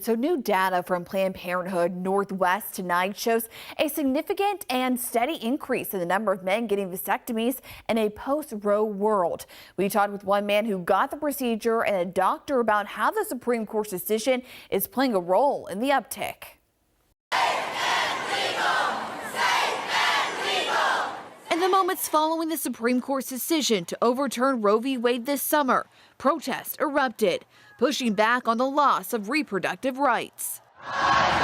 So new data from Planned Parenthood Northwest tonight shows a significant and steady increase in the number of men getting vasectomies in a post-Roe world. We talked with one man who got the procedure and a doctor about how the Supreme Court's decision is playing a role in the uptick. In the moments following the Supreme Court's decision to overturn Roe v. Wade this summer, protests erupted, pushing back on the loss of reproductive rights. At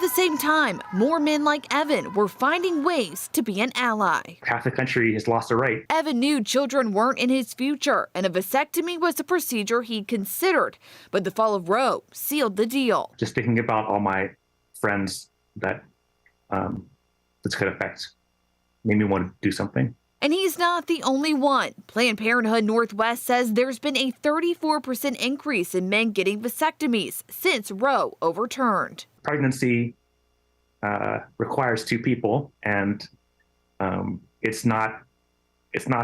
the same time, more men like Evan were finding ways to be an ally. Half the country has lost a right. Evan knew children weren't in his future, and a vasectomy was the procedure he'd considered. But the fall of Roe sealed the deal. Just thinking about all my friends that this could affect made me want to do something. And he's not the only one. Planned Parenthood Northwest says there's been a 34% increase in men getting vasectomies since Roe overturned. Pregnancy requires two people, and it's not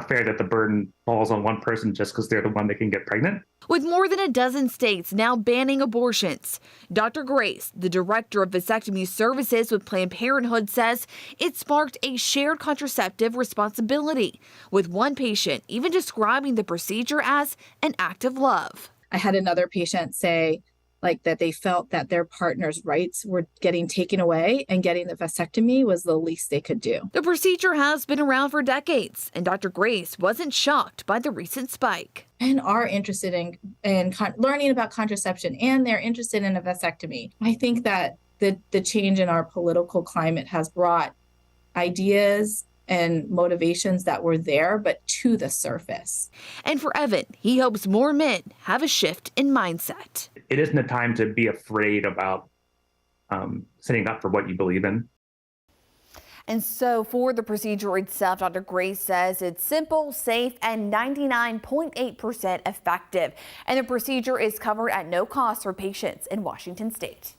fair that the burden falls on one person just because they're the one that can get pregnant. With more than a dozen states now banning abortions, Dr. Grace, the director of vasectomy services with Planned Parenthood, says it sparked a shared contraceptive responsibility, with one patient even describing the procedure as an act of love. I had another patient say that they felt that their partner's rights were getting taken away, and getting the vasectomy was the least they could do. The procedure has been around for decades, and Dr. Grace wasn't shocked by the recent spike. Men are interested in learning about contraception, and they're interested in a vasectomy. I think that the change in our political climate has brought ideas and motivations that were there, but to the surface. And for Evan, he hopes more men have a shift in mindset. It isn't a time to be afraid about standing up for what you believe in. And so for the procedure itself, Dr. Grace says it's simple, safe, and 99.8% effective. And the procedure is covered at no cost for patients in Washington state.